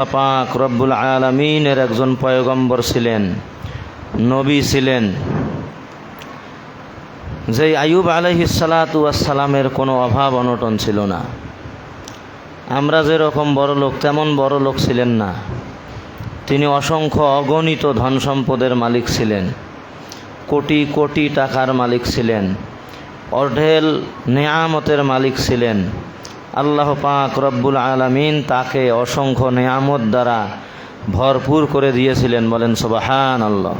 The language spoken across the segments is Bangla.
পাক রব্বুল আলামিনের একজন পয়গম্বর ছিলেন, নবী ছিলেন, যে আইয়ুব আলাইহিস সালাতু ওয়াস সালামের কোনো অভাব অনটন ছিল না। আমরা যেরকম বড় লোক তেমন বড় লোক ছিলেন না। তিনি অসংখ্য অগণিত ধন সম্পদের মালিক ছিলেন, কোটি কোটি টাকার মালিক ছিলেন, অঢেল নেয়ামতের মালিক ছিলেন। আল্লাহ পাক রব্বুল আলামিন তাকে অসংখ্য নেয়ামত দ্বারা ভরপুর করে দিয়েছিলেন। বলেন সুবহানাল্লাহ।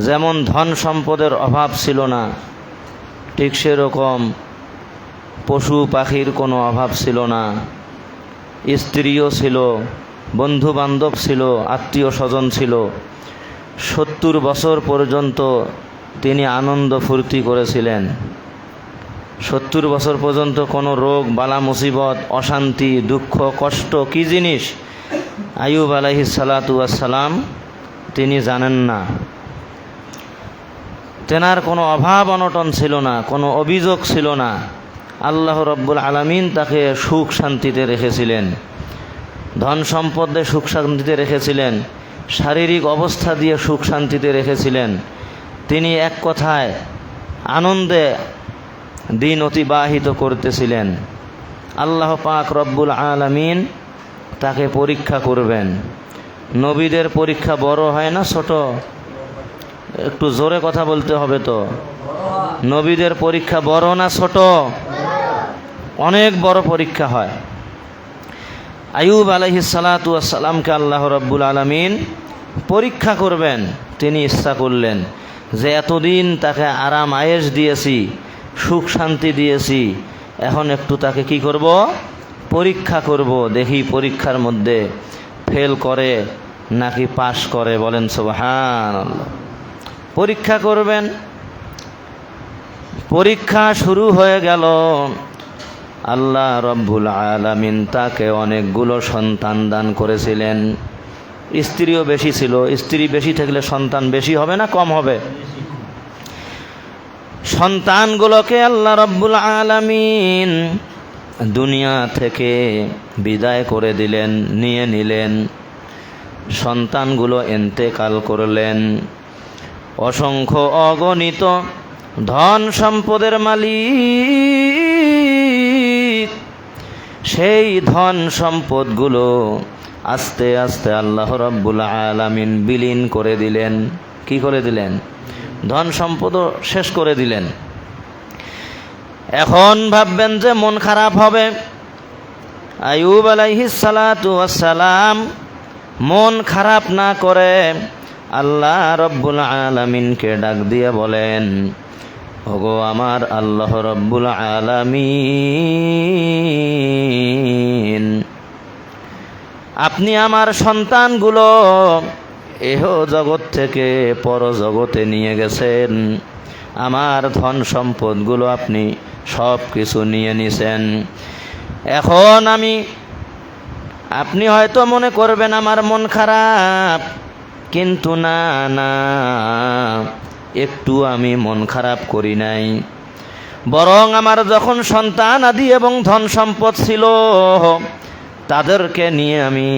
যেমন ধন সম্পদের অভাব ছিল না, ঠিক সেরকম পশু পাখির কোনো অভাব ছিল না। স্ত্রীও ছিল, বন্ধু বান্ধব ছিল, আত্মীয় স্বজন ছিল। 70 বছর পর্যন্ত তিনি আনন্দ ফুর্তি করেছিলেন। 70 বছর পর্যন্ত কোনো রোগ বালা মুসিবত অশান্তি দুঃখ কষ্ট কি জিনিস আইয়ুব আলাইহিস সালাতু ওয়াস সালাম তিনি জানেন না। তেনার কোনো অভাব অনটন ছিল না, কোনো অভিযোগ ছিল না। আল্লাহ রব্বুল আলামিন তাকে সুখ শান্তিতে রেখেছিলেন, ধন সম্পদ দিয়ে সুখ শান্তিতে রেখেছিলেন, শারীরিক অবস্থা দিয়ে সুখ শান্তিতে রেখেছিলেন। তিনি এক কথায় আনন্দে দিন অতিবাহিত করতেছিলেন। আল্লাহ পাক রব্বুল আলামিন তাকে পরীক্ষা করবেন। নবীদের পরীক্ষা বড় হয় না ছোট? একটু জোরে কথা বলতে হবে তো। নবীদের পরীক্ষা বড় না ছোট? অনেক বড় পরীক্ষা হয়। আইয়ুব আলাইহিস সালাতু ওয়াস সালামকে আল্লাহ রব্বুল আলামিন পরীক্ষা করবেন। তিনি ইচ্ছা করলেন যে এতদিন তাকে আরাম আয়েশ দিয়েছি, সুখ শান্তি দিয়েছি, এখন একটু তাকে কি করব? পরীক্ষা করব। দেখি পরীক্ষার মধ্যে ফেল করে নাকি পাশ করে। বলেন সুবহানাল্লাহ। পরীক্ষা করবেন। পরীক্ষা শুরু হয়ে গেল। আল্লাহ রব্বুল আলামিন তাকে অনেকগুলো সন্তান দান করেছিলেন। স্ত্রীও বেশি ছিল। স্ত্রী বেশি থাকলে সন্তান বেশি হবে না কম হবে? সন্তানগুলোকে আল্লাহ রব্বুল আলামিন দুনিয়া থেকে বিদায় করে দিলেন, নিয়ে নিলেন। সন্তানগুলো ইন্তেকাল করলেন। অসংখ্য অগণিত ধন সম্পদের মালিক, সেই ধন সম্পদগুলো আস্তে আস্তে আল্লাহ রব্বুল আলামিন বিলীন করে দিলেন। কি করে দিলেন? ধন সম্পদও শেষ করে দিলেন। এখন ভাববেন যে মন খারাপ হবে। আইয়ুব আলাইহিস সালাতু ওয়াস সালাম মন খারাপ না করে আল্লাহ রব্বুল আলামিনকে ডাক দিয়ে বলেন, ওগো আমার আল্লাহ রব্বুল আলামিন, আপনি আমার সন্তানগুলো এহ জগৎ থেকে পর জগতে নিয়ে গেছেন। আমার ধন সম্পদগুলো আপনি সব কিছু নিয়ে নিছেন। এখন আপনি হয়তো মনে করবেন আমার মন খারাপ, কিন্তু না না, একটু আমি মন খারাপ করি নাই। বরং আমার যখন সন্তান আদি এবং ধন সম্পদ ছিল, তাদেরকে নিয়ে আমি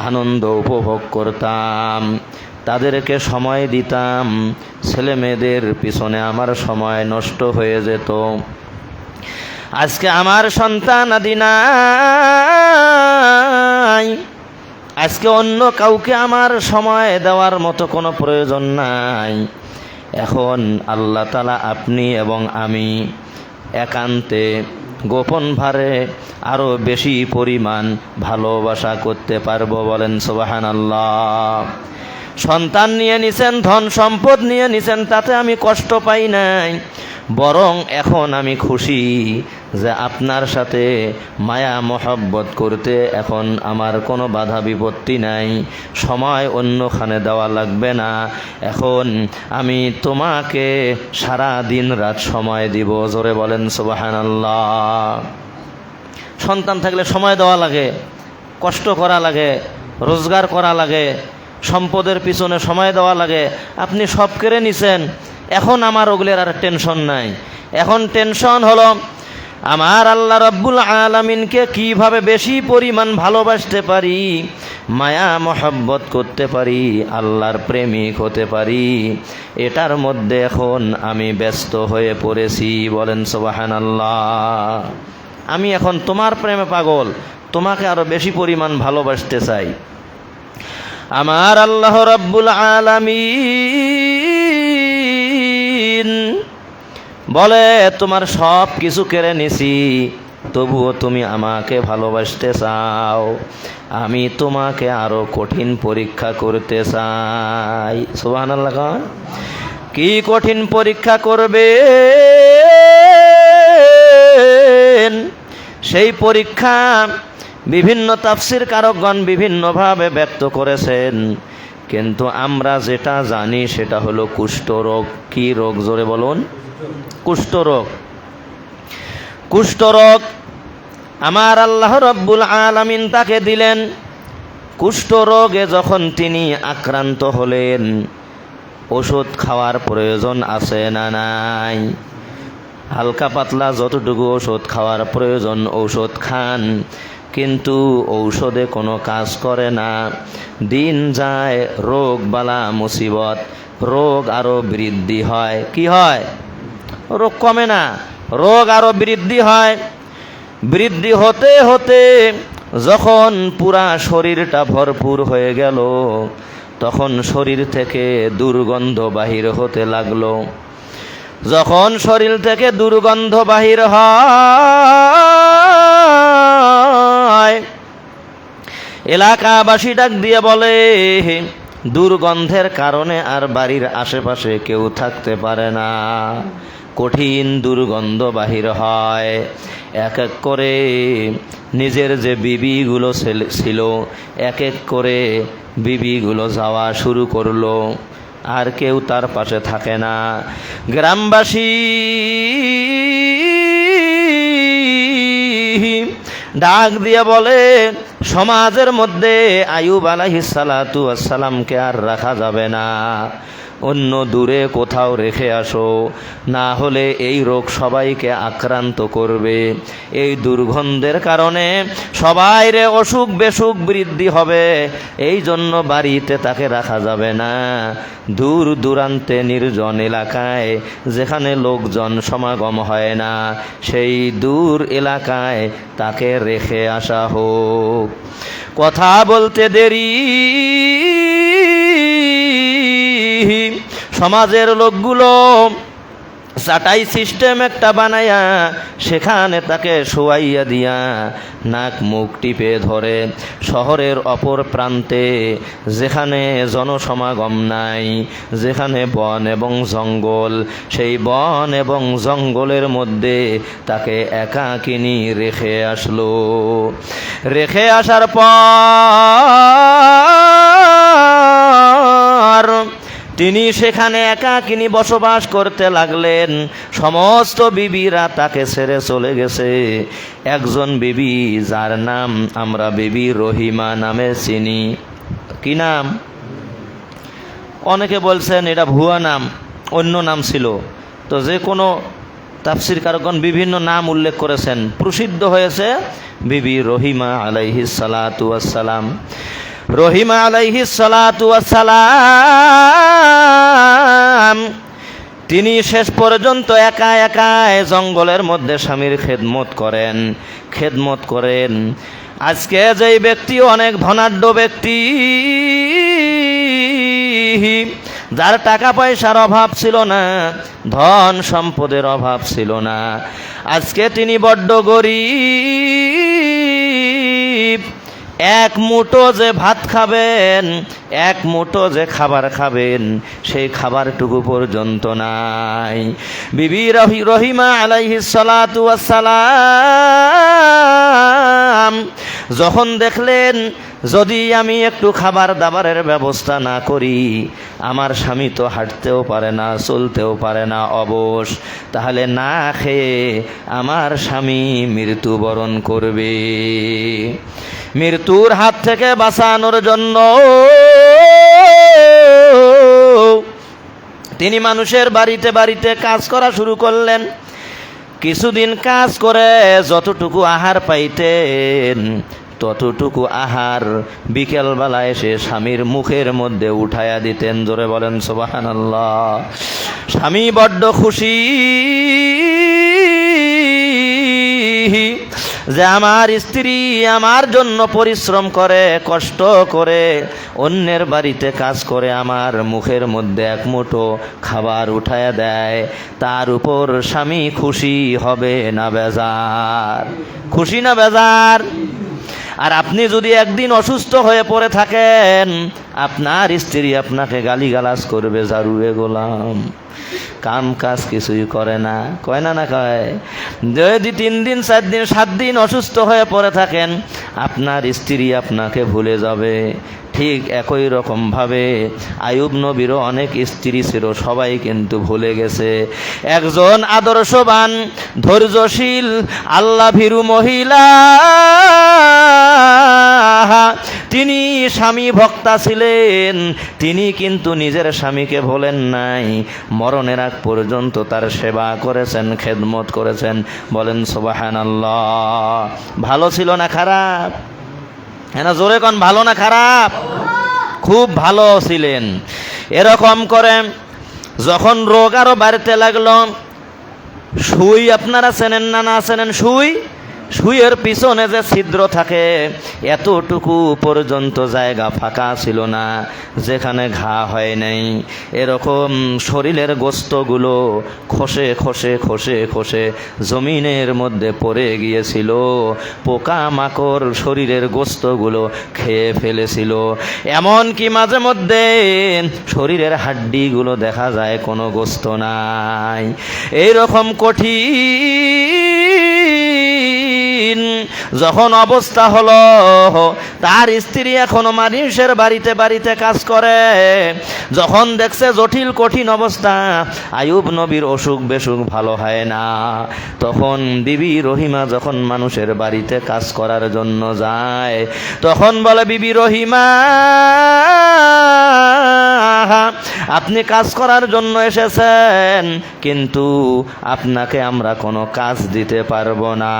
আনন্দ উপভোগ করতাম, তাদেরকে সময় দিতাম। ছেলে মেয়েদের পিছনে আমার সময় নষ্ট হয়ে যেত। আজকে আমার সন্তান আদি নাই, আজকে অন্য কাউকে আমার সময় দেওয়ার মতো কোনো প্রয়োজন নাই। এখন আল্লাহ তাআলা আপনি এবং আমি একান্তে গোপন ভারে আরো বেশি পরিমাণ ভালোবাসা করতে পারবো। বলেন সুবহানাল্লাহ। সন্তান নিয়ে নিছেন, ধন সম্পদ নিয়ে নিছেন, তাতে আমি কষ্ট পাই নাই। বরং এখন আমি খুশি যে আপনার সাথে মায়া মহব্বত করতে এখন আমার কোনো বাধা বিপত্তি নাই। সময় অন্যখানে দেওয়া লাগবে না। এখন আমি তোমাকে সারা দিন রাত সময় দিব। জোরে বলেন সুবহানাল্লাহ। সন্তান থাকলে সময় দেওয়া লাগে, কষ্ট করা লাগে, রোজগার করা লাগে, সম্পদের পিছনে সময় দেওয়া লাগে। আপনি সব কেড়ে নিছেন। এখন আমার ওগুলোর আর টেনশন নাই। এখন টেনশন হলো আমার আল্লাহ রাব্বুল আলামিনকে কিভাবে বেশি পরিমাণ ভালোবাসতে পারি, মায়া মহব্বত করতে পারি, আল্লাহর প্রেমিক হতে পারি, এটার মধ্যে এখন আমি ব্যস্ত হয়ে পড়েছি। বলেন সুবহানাল্লাহ। আমি এখন তোমার প্রেমে পাগল, তোমাকে আরো বেশি পরিমাণ ভালোবাসতে চাই। আমার আল্লাহ রাব্বুল আলামিন বলে, তোমার সব কিছু কেড়ে নিছি, তবুও তুমি আমাকে ভালোবাসতে চাও, আমি তোমাকে আরো কঠিন পরীক্ষা করতে চাই। সুবহানাল্লাহ। কি কঠিন পরীক্ষা করবে? সেই পরীক্ষা বিভিন্ন তাফসীর কারকগণ বিভিন্নভাবে ব্যক্ত করেছেন, কিন্তু আমরা যেটা জানি সেটা হলো কুষ্ঠরোগ। কি রোগ? জোরে বলুন। কুষ্ঠরোগ। কুষ্ঠরোগ আমার আল্লাহ রাব্বুল আলামিন তাকে দিলেন। কুষ্ঠরোগে যখন তিনি আক্রান্ত হলেন, ওষুধ খাওয়ার প্রয়োজন আছে না নাই? হালকা পাতলা যতটুকু ওষুধ খাওয়ার প্রয়োজন ঔষধ খান, কিন্তু ঔষধে কোনো কাজ করে না। দিন যায়, রোগ বালা মুসিবত, রোগ আরো বৃদ্ধি হয়। কি হয়? রোগ কমে না, রোগ আরো বৃদ্ধি হয়। বৃদ্ধি হতে হতে যখন পুরা শরীরটা ভরপুর হয়ে গেল, তখন শরীর থেকে দুর্গন্ধ বাহির হতে লাগলো। যখন শরীর থেকে দুর্গন্ধ বাহির হয়, এলাকাবাসী ডাক দিয়ে বলে, দুর্গন্ধের কারণে আর বাড়ির আশেপাশে কেউ থাকতে পারে না, কঠিন দুর্গন্ধ বাহির হয়। এক এক করে নিজের যে বিবিগুলো ছিল, এক এক করে বিবিগুলো যাওয়া শুরু করলো, আর কেউ তার পাশে থাকে না। গ্রামবাসী ডাক দিয়ে বলে, সমাজের মধ্যে আইয়ুব আলাইহিস সালাতু ওয়াস সালামকে আর রাখা যাবে না, অন্য দূরে কোথাও রেখে আসো, না হলে এই রোগ সবাইকে আক্রান্ত করবে। এই দুর্গন্ধের কারণে সবাইর অসুখ বেসুখ বৃদ্ধি হবে, এই জন্য বাড়িতে তাকে রাখা যাবে না। দূর দূরান্তে নির্জন এলাকায়, যেখানে লোকজন সমাগম হয় না, সেই দূর এলাকায় তাকে রেখে আসা হোক। কথা বলতে দেরি, সমাজের লোকগুলো চাটাই সিস্টেম একটা বানায়া সেখানে তাকে শোয়াইয়া দিয়া নাক মুখ টিপে ধরে শহরের অপর প্রান্তে, যেখানে জনসমাগম নাই, যেখানে বন এবং জঙ্গল, সেই বন এবং জঙ্গলের মধ্যে তাকে একাকিনী রেখে আসলো। রেখে আসার পর তিনি সেখানে একাকিনী বসবাস করতে লাগলেন। সমস্ত বিবিরা তাকে ছেড়ে চলে গেছে। একজন বিবি, যার নাম আমরা বিবি রহিমা নামে চিনি। কি নাম? অনেকে বলছেন এটা ভুয়া নাম, অন্য নাম ছিল। তো যে কোনো তাফসীর কারকগণ বিভিন্ন নাম উল্লেখ করেছেন, প্রসিদ্ধ হয়েছে বিবি রহিমা আলাইহিস সালাতু ওয়াস সালাম। রহিমা আলাইহিস সালাতু ওয়াস সালাম তিনি শেষ পর্যন্ত একা একাই জঙ্গলের মধ্যে স্বামীর খেদমত করেন। আজকে যেই ব্যক্তি অনেক ধনাঢ্য ব্যক্তি, যার টাকা পয়সার অভাব ছিল না, ধন সম্পদের অভাব ছিল না, আজকে তিনি বড্ড গরিব। এক মুঠো যে ভাত খাবেন, এক মুঠো যে খাবার খাবেন, সেই খাবারটুকু পর্যন্ত নাই। বিবি রহিমা আলাইহিস সালাতু ওয়াস সালাম যখন দেখলেন, যদি আমি একটু খাবার দাবারের ব্যবস্থা না করি, আমার স্বামী তো হাঁটতেও পারে না, চলতেও পারে না, অবশ, তাহলে না খেয়ে আমার স্বামী মৃত্যুবরণ করবে। মৃত্যুর হাত থেকে বাঁচানোর জন্য তিনি মানুষের বাড়িতে বাড়িতে কাজ করা শুরু করলেন। কিছুদিন কাজ করে যতটুকু আহার পাইতেন ততটুকু আহার বিকেলবেলা এসে স্বামীর মুখের মধ্যে উঠায়া দিতেন। জোরে বলেন সুবহানাল্লাহ। স্বামী বড্ড খুশি যে আমার স্ত্রী আমার জন্য পরিশ্রম করে, কষ্ট করে, অন্যের বাড়িতে কাজ করে আমার মুখের মধ্যে এক মুঠো খাবার উঠায়া দেয়। তার উপর স্বামী খুশি হবে না বেজার? খুশি না বেজার? আর আপনি যদি একদিন অসুস্থ হয়ে পড়ে থাকেন, আপনার স্ত্রী আপনাকে গালিগালাজ করবে, জারুয়ে গোলাম, কাম কাজ কিছুই করে না, কয় না? না কয়? যদি 3 দিন 4 দিন 7 দিন অসুস্থ হয়ে পড়ে থাকেন, আপনার স্ত্রী আপনাকে ভুলে যাবে। ঠিক একই রকমভাবে আইয়ুব নবীরও অনেক স্ত্রী ছিল, সবাই কিন্তু ভুলে গেছে। একজন আদর্শবান, ধৈর্যশীল, আল্লাহ ভীরু মহিলা, তিনি স্বামী ভক্তা ছিলেন। তিনি কিন্তু নিজের স্বামীকে ভোলেন নাই, মরণের আগ পর্যন্ত তার সেবা করেছেন, খেদমত করেছেন। বলেন সুবহানাল্লাহ। ভালো ছিল না খারাপ? হ্যাঁ, জোরে কোন, ভালো না খারাপ? খুব ভালো ছিলেন। এরকম করে যখন রোগ আরো বাড়তে লাগলো, সুই আপনারা চেনেন না? না চেনেন? সুইয়ের পিছনে যে ছিদ্র থাকে, এতটুকু পর্যন্ত জায়গা ফাঁকা ছিল না যেখানে ঘা হয় নাই। এরকম শরীরের গোস্তগুলো খসে খসে খসে খসে জমিনের মধ্যে পড়ে গিয়েছিল। পোকা মাকড় শরীরের গোস্তগুলো খেয়ে ফেলেছিল। এমনকি মাঝে মধ্যে শরীরের হাড্ডিগুলো দেখা যায় কোনো গোস্ত নাই। এইরকম কঠিন যখন অবস্থা হলো, তার স্ত্রী এখনো মানুষের বাড়িতে বাড়িতে কাজ করে। যখন দেখছে জটিল কঠিন অবস্থা, আইয়ুব নবীর অসুখ বেসুখ ভালো হয় না, তখন বিবি রহিমা যখন মানুষের বাড়িতে কাজ করার জন্য যায়, তখন বলে, বিবি রহিমা, আপনি কাজ করার জন্য এসেছেন, কিন্তু আপনাকে আমরা কোনো কাজ দিতে পারবো না।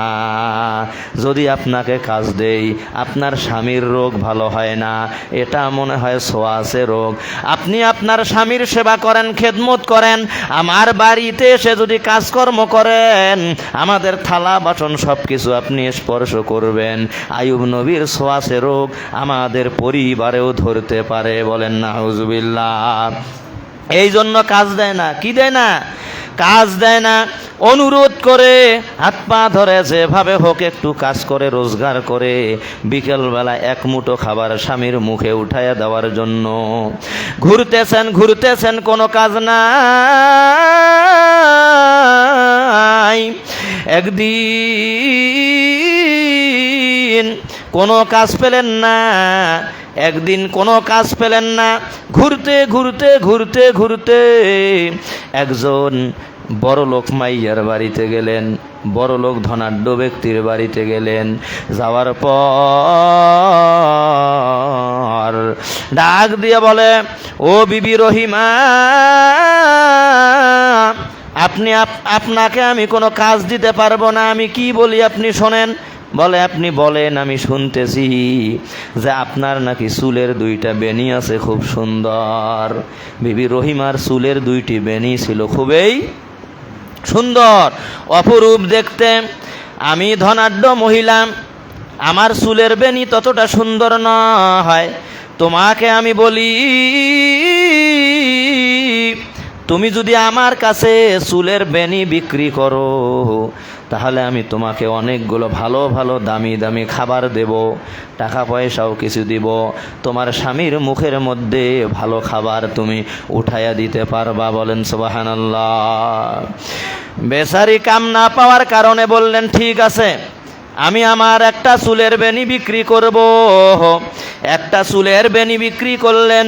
যদি আপনাকে কাজ দেই, আপনার স্বামীর রোগ ভালো হয় না, এটা মনে হয় সোয়াসে রোগ। আপনি আপনার স্বামীর সেবা করেন, খেদমত করেন, আমার বাড়িতে এসে যদি কাজকর্ম করেন, আমাদের থালা বাসন সব কিছু আপনি স্পর্শ করবেন, আইয়ুব নবীর সোয়াসে রোগ আমাদের পরিবারেও ধরতে পারে। বলেন নাউজুবিল্লাহ। এই জন্য কাজ দেয় না। কি দেয় না? কাজ দেয় না। অনুরোধ করে, হাত পা ধরে, যেভাবে হোক একটু কাজ করে রোজগার করে বিকেলবেলা এক মুঠো খাবার স্বামীর মুখে উঠাইয়া দেওয়ার জন্য ঘুরতেছেন, কোনো কাজ নাই। একদিন কোনো কাজ পেলেন না, ঘুরতে একজন বড়লোক মাইয়ার বাড়িতে গেলেন, বড়লোক ধনাঢ্য ব্যক্তির বাড়িতে গেলেন। যাওয়ার পর ডাক দিয়ে বলে, ও বিবি রহিমা, আপনাকে আমি কোনো কাজ দিতে পারবো না। আমি কি বলি আপনি শোনেন। বলে, আপনি বলেন, আমি শুনতেছি যে আপনার নাকি চুলের 2টা বেনি আছে, খুব সুন্দর। বিবি রহিমার চুলের 2টি বেনি ছিল, খুবই সুন্দর, অপরূপ দেখতে। আমি ধনাঢ্য মহিলা, আমার চুলের বেনি ততটা সুন্দর নয়। তোমাকে আমি বলি, তুমি যদি আমার কাছে চুলের বেনি বিক্রি করো, তাহলে আমি তোমাকে অনেকগুলো ভালো ভালো দামি দামি খাবার দেব, টাকা পয়সাও কিছু দিব, তোমার স্বামীর মুখের মধ্যে ভালো খাবার তুমি উঠাইয়া দিতে পারবা। বলেন সুবহানাল্লাহ। বেচারি কাম না পাওয়ার কারণে বললেন, ঠিক আছে, আমি আমার একটা চুলের বেনি বিক্রি করব। একটা চুলের বেনি বিক্রি করলেন।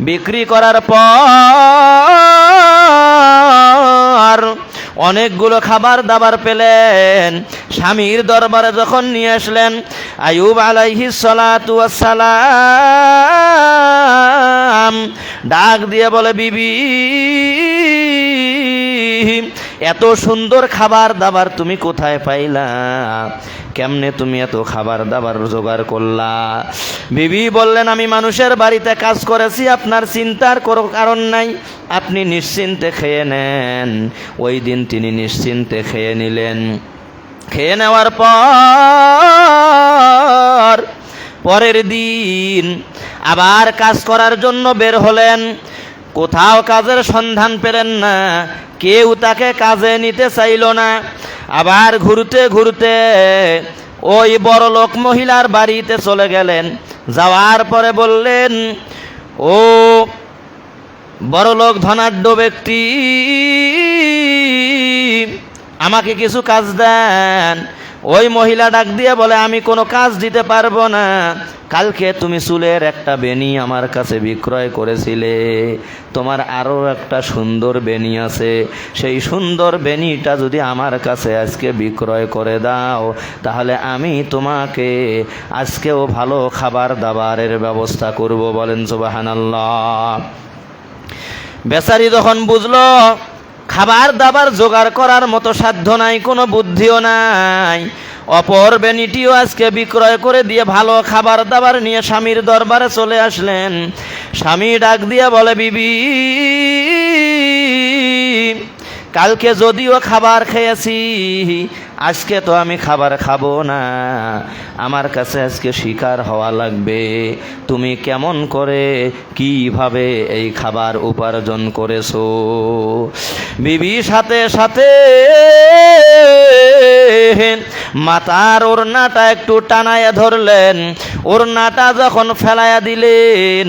বিক্রি করার পর অনেকগুলো খাবার দাবার পেলেন। স্বামীর দরবারে যখন নিয়ে আসলেন, আইয়ুব আলাইহিস সালাতু ওয়াস সালাম ডাক দিয়ে বলে, বিবি, এত সুন্দর খাবার দাবার তুমি কোথায় পাইলা? কেমনে তুমি এত খাবার দাবার জোগাড় করলা? বিবি বললেন, আমি মানুষের বাড়িতে কাজ করেছি, আপনার চিন্তার কোনো কারণ নাই, আপনি নিশ্চিন্তে খেয়ে নেন। ওই দিন তিনি নিশ্চিন্তে খেয়ে নিলেন। খেয়ে নেওয়ার পরের দিন আবার কাজ করার জন্য বের হলেন। কোথাও কাজের সন্ধান পেলেন না, কেউ তাকে কাজে নিতে চাইল না। আবার ঘুরতে ঘুরতে ওই বড়লোক মহিলার বাড়িতে চলে গেলেন। যাওয়ার পরে বললেন, ও বড়লোক ধনাঢ্য ব্যক্তি, আমাকে কিছু কাজ দেন। ওই মহিলা ডাক দিয়ে বলে, আমি কোনো কাজ দিতে পারবো না। কালকে তুমি চুলের একটা বেনি আমার কাছে বিক্রয় করেছিলে, তোমার আরও একটা সুন্দর বেনি আছে, সেই সুন্দর বেনিটা যদি আমার কাছে আজকে বিক্রয় করে দাও, তাহলে আমি তোমাকে আজকেও ভালো খাবার দাবারের ব্যবস্থা করব। বলেন সুবহানাল্লাহ। বেচারি যখন বুঝলো খাবার দাবার জোগাড় করার মতো সাধ্য নাই, কোনো বুদ্ধিও নাই, অপর বেনিটিও আজকে বিক্রয় করে দিয়ে ভালো খাবার দাবার নিয়ে স্বামীর দরবারে চলে আসলেন। স্বামী ডাক দিয়ে বলে, বিবি, কালকে যদিও খাবার খেয়েছি, আজকে তো আমি খাবার খাবো না, আমার কাছে আজকে শিকার হওয়া লাগবে। তুমি কেমন করে কিভাবে এই খাবার উপার্জন করেছো? বিবি সাথে সাথে মাথার ওড়নাটা একটু টানায়া ধরলেন। ওড়নাটা যখন ফেলাইয়া দিলেন,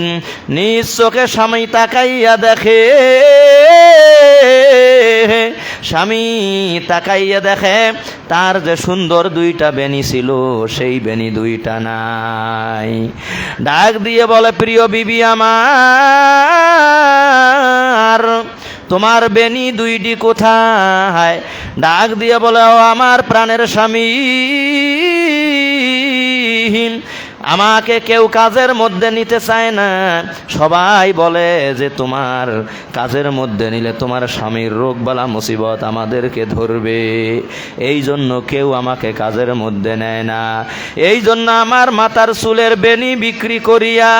নিজ চোখে স্বামী তাকাইয়া দেখে, স্বামী তাকাইয়া দেখে তার যে সুন্দর দুইটা বেনি ছিল, সেই বেনি দুইটা নাই। ডাক দিয়ে বলে, প্রিয় বিবি আমার, তোমার বেনি দুইটি কোথায়? ডাক দিয়ে বলে, ও আমার প্রাণের স্বামী, আমাকে কেউ কাজের মধ্যে নিতে চায় না। সবাই বলে যে তোমার কাজের মধ্যে নিলে তোমার স্বামীর রোগ বালা মুসিবত আমাদেরকে ধরবে, এই জন্য কেউ আমাকে কাজের মধ্যে নেয় না। এই জন্য আমার মাথার চুলের বেনি বিক্রি করিয়া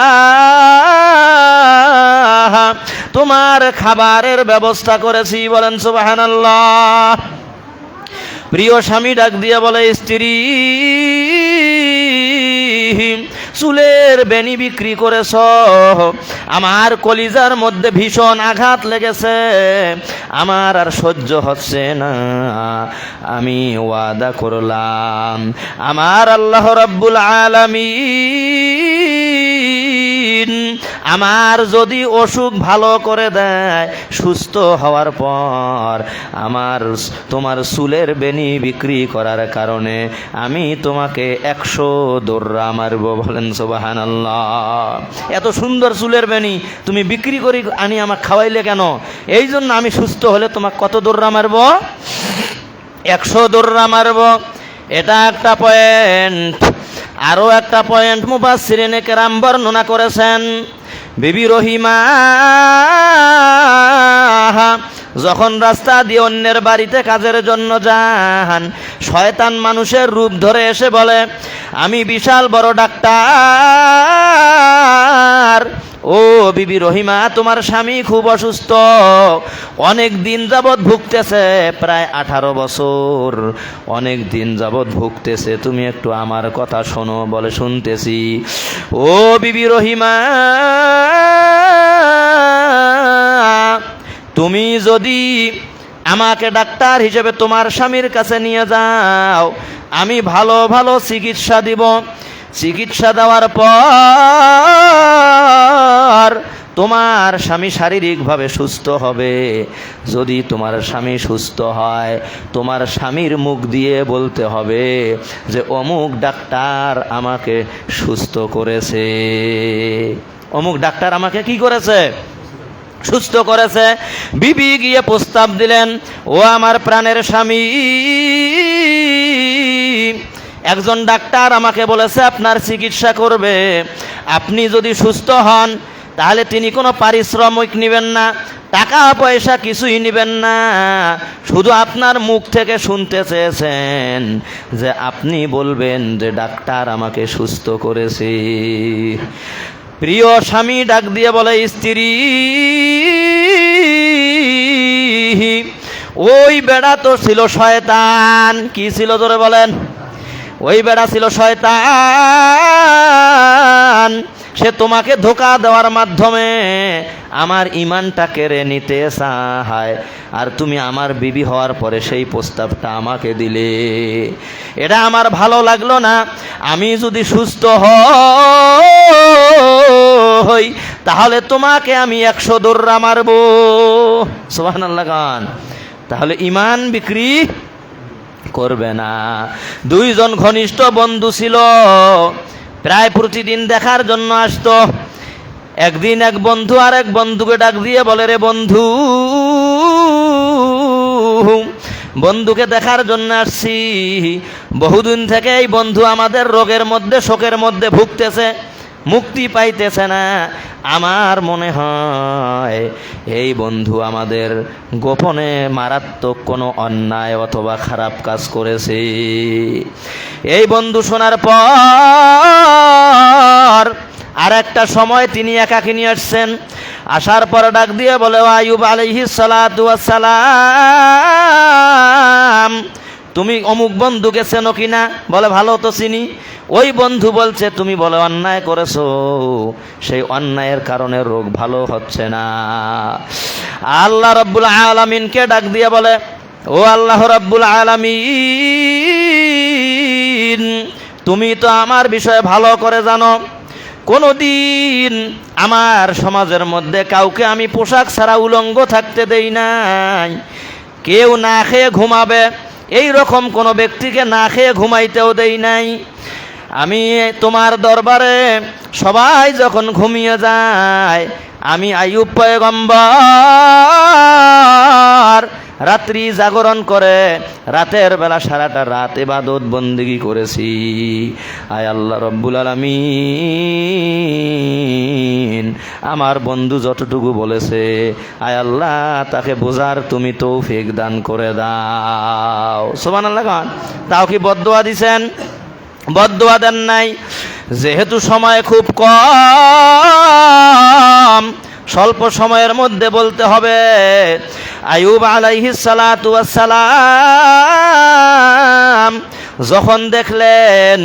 তোমার খাবারের ব্যবস্থা করেছি। বলেন সুবহানাল্লাহ। প্রিয় স্বামী ডাক দিয়ে বলে, স্ত্রী, চুলের বেনি বিক্রি করেছ, আমার কলিজার মধ্যে ভীষণ আঘাত লেগেছে, আমার আর সহ্য হচ্ছে না। আমি ওয়াদা করলাম, আমার আল্লাহ রাব্বুল আলামিন আমার যদি অসুখ ভালো করে দেয়, সুস্থ হওয়ার পর তোমার চুলের বেনি বিক্রি করার কারণে আমি তোমাকে 100 দৌড়া মারব। বলেন সুবহানাল্লাহ। এত সুন্দর চুলের বেনি তুমি বিক্রি করি আনি আমাকে খাওয়াইলে কেন? এই জন্য আমি সুস্থ হলে তোমাকে কত দৌড়া মারব? 100 দৌড়া মারব। এটা একটা পয়েন্ট। আরও একটা পয়েন্ট মুফাসসিরিনে কেরাম বর্ণনা করেছেন। বিবি রহিমা যখন রাস্তা দিয়ে অন্যের বাড়িতে কাজের জন্য যান, শয়তান মানুষের রূপ ধরে এসে বলে, আমি বিশাল বড় ডাক্তার। ও বিবি রহিমা, তোমার স্বামী খুব অসুস্থ, অনেক দিন যাবৎ ভুগতেছে, প্রায় 18 বছর অনেক দিন যাবৎ ভুগতেছে, তুমি একটু আমার কথা শোনো। বলে, শুনতেছি। ও বিবি রহিমা, তুমি যদি আমাকে ডাক্তার হিসেবে তোমার স্বামীর কাছে নিয়ে যাও, আমি ভালো ভালো চিকিৎসা দিব। চিকিৎসা দেওয়ার পর তোমার স্বামী শারীরিকভাবে সুস্থ হবে। যদি তোমার স্বামী সুস্থ হয়, তোমার স্বামীর মুখ দিয়ে বলতে হবে যে অমুক ডাক্তার আমাকে সুস্থ করেছে, অমুক ডাক্তার আমাকে কি করেছে? সুস্থ করেছে। বিবি গিয়ে প্রস্তাব দিলেন, ও আমার প্রাণের স্বামী, একজন ডাক্তার আমাকে বলেছে আপনার চিকিৎসা করবে। আপনি যদি সুস্থ হন তাহলে তিনি কোনো পারিশ্রমিক নেবেন না, টাকা পয়সা কিছুই নেবেন না, শুধু আপনার মুখ থেকে শুনতে চেয়েছেন যে আপনি বলবেন যে ডাক্তার আমাকে সুস্থ করেছে। প্রিয় স্বামী ডাক দিয়ে বলে, স্ত্রী ওই বেড়া তো ছিল শয়তান। কি ছিল জোরে বলেন? ওই বেড়া ছিল শয়তান। সে তোমাকে ধোঁকা দেওয়ার মাধ্যমে আমার ইমানটা কেড়ে নিতে চায়, আর তুমি আমার বিবি হওয়ার পরে সেই প্রস্তাবটা আমাকে দিলে। এটা আমার ভালো লাগলো না। আমি যদি সুস্থ হই তাহলে তোমাকে আমি 100 দৌড়া মারবো। সুবহানাল্লাহ গান। তাহলে ইমান বিক্রি করবে না। দুইজন ঘনিষ্ঠ বন্ধু ছিল, প্রায় প্রতিদিন দেখার জন্য আসতো। একদিন এক বন্ধু আর এক বন্ধুকে ডাক দিয়ে বলে, রে বন্ধু, বন্ধুকে দেখার জন্য আসছি। বহুদিন থেকে এই বন্ধু আমাদের রোগের মধ্যে, শোকের মধ্যে ভুগতেছে, মুক্তি পাইতেছে না। আমার মনে হয় এই বন্ধু আমাদের গোপনে মারাত্মক কোনো অন্যায় অথবা খারাপ কাজ করেছে। এই বন্ধু শোনার পর আর একটা সময় তিনি একাকিনী আসছেন। আসার পর ডাক দিয়ে বলে, আইয়ুব আলাইহিস সালাতু ওয়াস সালাম, তুমি অমুক বন্ধুকে চেনো কিনা? বলে, ভালো তো চিনি। ওই বন্ধু বলছে, তুমি বলে অন্যায় করেছো, সেই অন্যায়ের কারণে রোগ ভালো হচ্ছে না। আল্লাহ রাব্বুল আলামিনকে ডাক দিয়ে বলে, ও আল্লাহ রাব্বুল আলামিন, তুমি তো আমার বিষয়ে ভালো করে জানো। কোনোদিন আমার সমাজের মধ্যে কাউকে আমি পোশাক ছাড়া উলঙ্গ থাকতে দেই নাই। কেউ না খেয়ে ঘুমাবে, এই রকম কোনো ব্যক্তিকে না খেয়ে ঘুমাইতেও দেই নাই। আমি তোমার দরবারে সবাই যখন ঘুমিয়ে যায়, আমি আইয়ুব পয়গম্বর রাত্রি জাগরণ করে রাতের বেলা সারাটা রাত ইবাদত বন্দেগী করেছি। আয় আল্লাহ রব্বুল আলামিন, আমার বন্ধু যতটুকু বলেছে, আয় আল্লাহ তাকে বোঝার তুমি তৌফিক দান করে দাও। সুবহানাল্লাহ। তাও কি বদদোয়া দিছেন? বদদোয়া দেন নাই। যেহেতু সময় খুব কম, স্বল্প সময়ের মধ্যে বলতে হবে। আইয়ুব আলাইহিস সালাতু ওয়াস সালাম যখন দেখলেন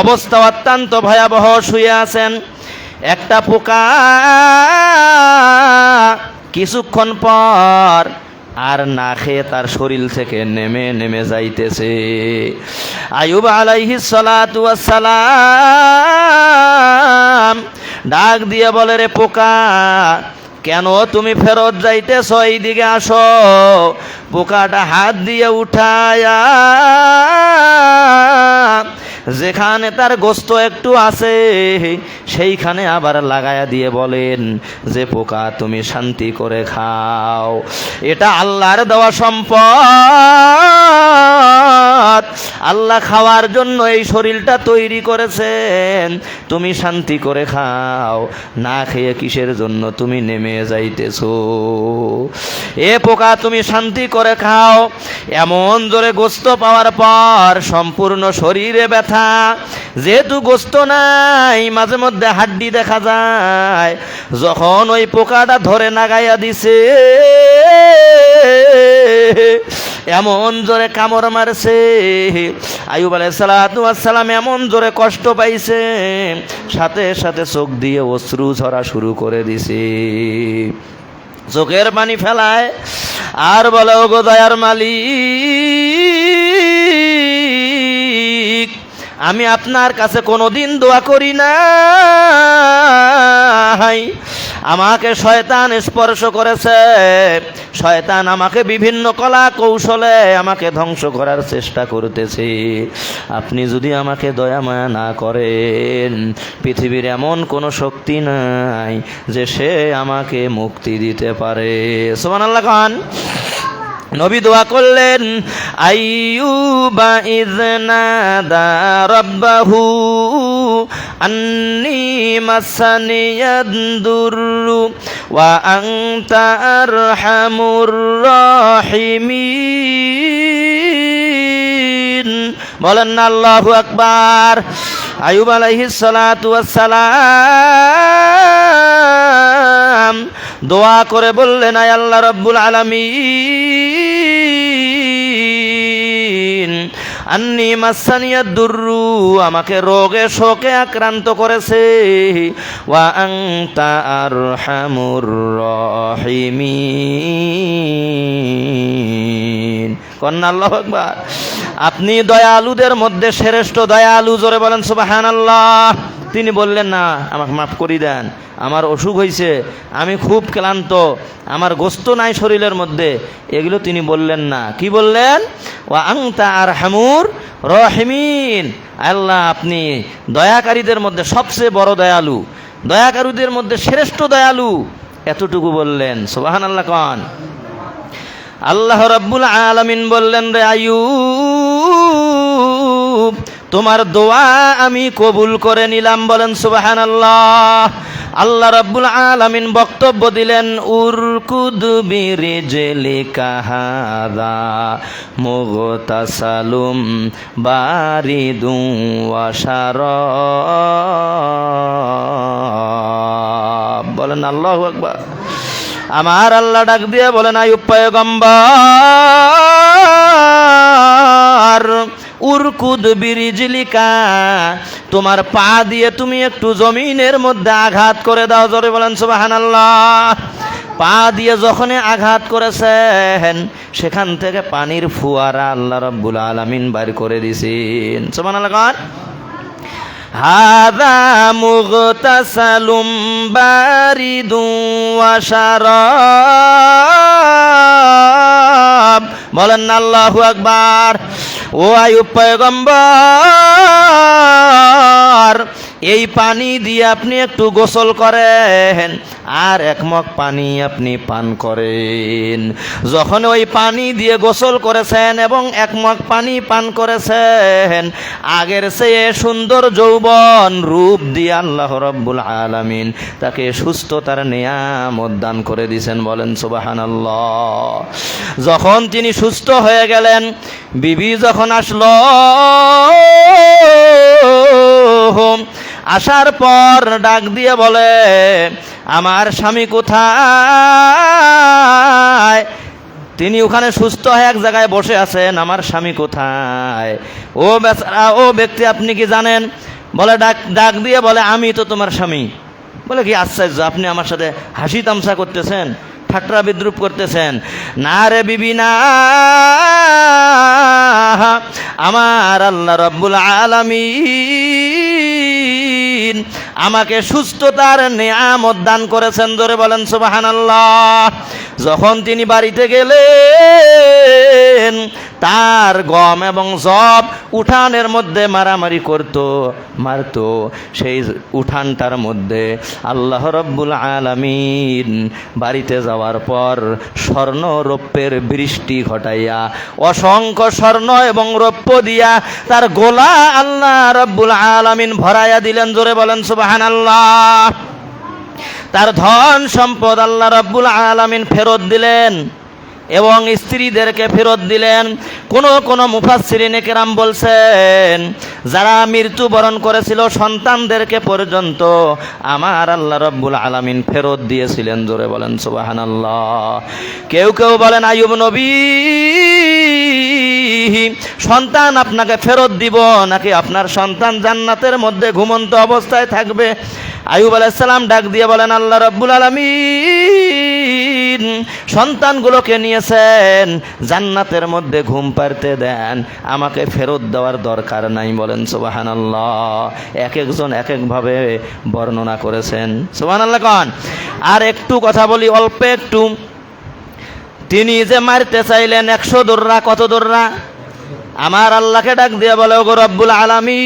অবস্থা অত্যন্ত ভয়াবহ, শুয়ে আছেন, একটা পোকা কিছুক্ষণ পর আর না খেয়ে তার শরীর থেকে নেমে নেমে যাইতেছে। আইয়ুব আলাইহিস সালাতু ওয়াস সালাম ডাক দিয়ে বলে, রে পোকা, কেন তুমি ফেরত যাইতেছ? এইদিকে আসো। পোকাটা হাত দিয়ে উঠায়া যেখানে তার গোস্ত একটু আছে সেইখানে আবার লাগায়া দিয়ে বলেন যে, পোকা তুমি শান্তি করে খাও, এটা আল্লাহর দেওয়া সম্পদ। আল্লাহ খাওয়ার জন্য এই শরীরটা তৈরি করেছেন, তুমি শান্তি করে খাও। না খেয়ে কিসের জন্য তুমি নেমে যাইতেছো? এ পোকা তুমি শান্তি করে খাও। এমন জোরে গোস্ত পাওয়ার পর সম্পূর্ণ শরীরে ব্যথা। যেহেতু গোস্ত নাই, মাঝে মধ্যে হাড্ডি দেখা যায়। যখন ওই পোকাটা ধরে নাগাইয়া দিছে, এমন জোরে কামড় মারছে, আইয়ুব আলাইহিস সালাতু ওয়াস সালাম এমন জোরে কষ্ট পাইছে, সাথে সাথে চোখ দিয়ে অশ্রু ঝরা শুরু করে দিছে। চোখের পানি ফেলায় আর বলে, ও গো দয়ার মালিক, আমি আপনার কাছে কোনোদিন দোয়া করি নাই। আমাকে শয়তান স্পর্শ করেছে। শয়তান আমাকে বিভিন্ন কলা কৌশলে আমাকে ধ্বংস করার চেষ্টা করতেছে। আপনি যদি আমাকে দয়া মায়া না করেন, পৃথিবীর এমন কোনো শক্তি নাই যে সে আমাকে মুক্তি দিতে পারে। সুবহানাল্লাহ খান। নবী দোয়া করলেন, আইয়ুবা ইয নাদা রাব্বাহু আন্নী মাসানিয়াদ দুররু ওয়া আনতা আরহামুর রাহিমিন। বলেন না আল্লাহু আকবার। আইয়ুব আলাইহিস সালাতু ওয়াস সালাম দোয়া করে বললেন, আয় আল্লাহ রাব্বুল আলামিন, আন্নী মাসানিয়াদ দুররু, আমাকে রোগে শোকে আক্রান্ত করেছে, ওয়া আনতা আরহামুর রাহিমিন। কন্না আল্লাহু আকবার। আপনি দয়ালুদের মধ্যে শ্রেষ্ঠ দয়ালু, জোরে বলেন সুবহানাল্লাহ। তিনি বললেন, না, আমাকে মাফ করে দেন, আমার অসুখ হয়েছে, আমি খুব ক্লান্ত, আমার গোস্ত নাই শরীরের মধ্যে, এগুলো তিনি বললেন না। কি বললেন? ওয়া আনতা আরহামুর রাহিমিন, আল্লাহ আপনি দয়াকারীদের মধ্যে সবচেয়ে বড় দয়ালু, দয়াকারীদের মধ্যে শ্রেষ্ঠ দয়ালু, এতটুকু বললেন। সুবহানাল্লাহ কন। আল্লাহ রাব্বুল আলামিন বললেন, রে আইয়ুব, তোমার দোয়া আমি কবুল করে নিলাম। বলেন সুবহানাল্লাহ। আল্লাহ রাব্বুল আলামিন বক্তব্য দিলেন, উরকুদ বিরিজলিকা হাযা মুগতাসালুম বারিদুম ওয়া শারাব। বলেন আল্লাহু আকবার। আমার আল্লাহ ডাক দিয়ে বলেন, আইয়ুব পয়গম্বর, উরকুদ বিরিজলিকা, তোমার পা দিয়ে তুমি একটু জমিনের মধ্যে আঘাত করে দাও। জোরে বলেন সুবহানাল্লাহ। পা দিয়ে যখন আঘাত করেছেন, সেখান থেকে পানির ফুয়ারা আল্লাহ রাব্বুল আলামিন বাইর করে দিয়েছেন। সুবহানাল্লাহ। হাযা মুগতাসালুম বারিদুম ওয়া শারাব। বলেন না আল্লাহু আকবার। ও আইয়ুব পয়গম্বর, এই পানি দিয়ে আপনি একটু গোসল করেন, আর এক মগ পানি আপনি পান করেন। যখন ওই পানি দিয়ে গোসল করেছেন এবং এক মগ পানি পান করেছেন, আগের চেয়ে সুন্দর যৌবন রূপ দিয়ে আল্লাহ রাব্বুল আলামিন তাকে সুস্থতার নিয়ামত দান করে দিয়েছেন। বলেন সুবহানাল্লাহ। যখন তিনি সুস্থ হয়ে গেলেন, বিবি যখন আসলো, আসার পর ডাক দিয়ে বলে, আমার স্বামী কোথায়? তিনি ওখানে সুস্থ হয়ে এক জায়গায় বসে আছেন, আমার স্বামী কোথায়? ও বেচারা, ও ব্যক্তি, আপনি কি জানেন? বলে, ডাক দিয়ে বলে, আমি তো তোমার স্বামী। বলে, কি আশ্চর্য, আপনি আমার সাথে হাসি তামসা করতেছেন, ঠাট্টা বিদ্রুপ করতেছেন। না রে বিবি, না, আমার আল্লাহ রাব্বুল আলামিন আমাকে সুস্থতার নিয়ামত দান করেছেন। জোরে বলেন সুবহানাল্লাহ। যখন তিনি বাড়িতে গেলেন, তার গম এবং জব উঠানের মধ্যে মারামারি মারত। সেই উঠানটার মধ্যে আল্লাহ রাব্বুল আলামিন বাড়িতে যাওয়ার পর স্বর্ণ রৌপ্যের বৃষ্টি ঘটাইয়া, অসংখ্য স্বর্ণ এবং রৌপ্য দিয়া তার গোলা আল্লাহ রাব্বুল আলামিন ভরাইয়া দিলেন। জোরে বলেন সুবহানাল্লাহ। তার ধন সম্পদ আল্লাহ রাব্বুল আলামিন ফেরত দিলেন এবং স্ত্রীদেরকে ফেরত দিলেন। কোন মুফাসসিরিনে কেরাম বলছেন, যারা মৃত্যুবরণ করেছিল সন্তানদেরকে পর্যন্ত আমার আল্লাহ রাব্বুল আলামিন ফেরত দিয়েছিলেন। জোরে বলেন সুবহানাল্লাহ। কেউ কেউ বলেন, আইয়ুব নবী, সন্তান আপনাকে ফেরত দিব নাকি আপনার সন্তান জান্নাতের মধ্যে ঘুমন্ত অবস্থায় থাকবে? আইয়ুব আলাইহিস সালাম ডাক দিয়ে বলেন, আল্লাহ রাব্বুল আলামিন সন্তানগুলোকে নিয়েছেন, জান্নাতের মধ্যে ঘুম পাড়তে দেন, আমাকে ফেরত দেওয়ার দরকার নাই। বলেন সুবহানাল্লাহ। এক একজন এক একভাবে বর্ণনা করেছেন। সুবহানাল্লাহ কন। আর একটু কথা বলি, অল্প একটু। তিনি যে মারতে চাইলেন 100 দররা, কত দররা? আমার আল্লাহকে ডাক দিয়ে বলে, ওগো রব্বুল আলামিন,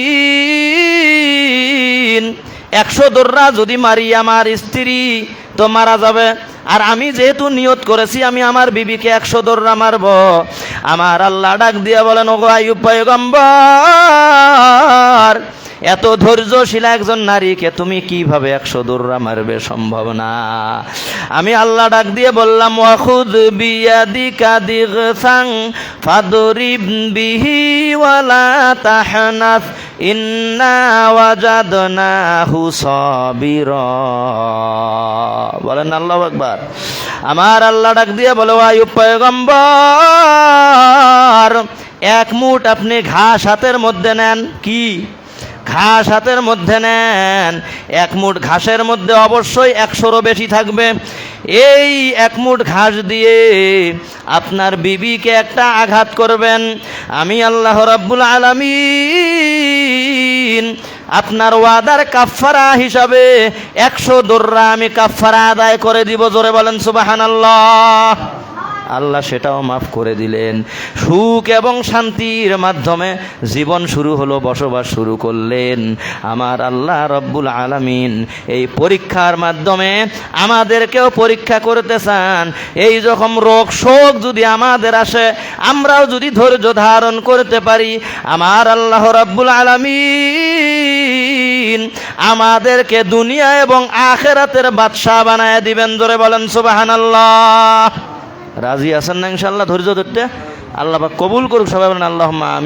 100 দররা যদি মারি আমার স্ত্রী তো মারা যাবে। আর আমি যেহেতু নিয়ত করেছি আমি আমার বিবিকে 100 দৌড়া মারব, আমার আল্লাহ ডাক দিয়ে বলেন, ওগো আইয়ুব পয়গম্বর, এত ধৈর্যশীল একজন নারীকে তুমি কিভাবে 100 দৌড়া মারবে? সম্ভব না। আমি আল্লাহ ডাক দিয়ে বললাম, ওয়াখুদ বিয়াদিকা দিগসাং ফাদরিব বিহি ওয়ালা তাহনাস ইন্না ওয়াজাদনাহু সাবিরা। বলেন আল্লাহু আকবার। আমার আল্লাহ ডাক দিয়ে বলে, আইয়ুব পয়গম্বর, এক মুঠ আপনি ঘাস হাতের মধ্যে নেন। কি ঘাস হাতের মধ্যে নেন, এক মুঠ ঘাসের মধ্যে অবশ্যই 100রও বেশি থাকবে। এই এক মুঠ ঘাস দিয়ে আপনার বিবিকে একটা আঘাত করবেন। আমি আল্লাহ রাব্বুল আলামিন আপনার ওয়াদার কাফফারা হিসাবে 100 দররা আমি কাফফারা আদায় করে দিব। জোরে বলেন সুবহানাল্লাহ। আল্লাহ সেটাও মাফ করে দিলেন। সুখ এবং শান্তির মাধ্যমে জীবন শুরু হলো, বসবাস শুরু করলেন। আমার আল্লাহ রব্বুল আলামিন এই পরীক্ষার মাধ্যমে আমাদেরকেও পরীক্ষা করতে চান। এই যখন রোগ শোক যদি আমাদের আসে, আমরাও যদি ধৈর্য ধারণ করতে পারি, আমার আল্লাহ রব্বুল আলামিন আমাদেরকে দুনিয়া এবং আখিরাতের বাদশা বানায় দিবেন। জোরে বলেন সুবহানাল্লাহ। রাজি আছেন না ইনশাআল্লাহ ধৈর্য ধরতে? আল্লাহ পাক কবুল করুক। সবাই বলেন আল্লাহুম্মা আমিন।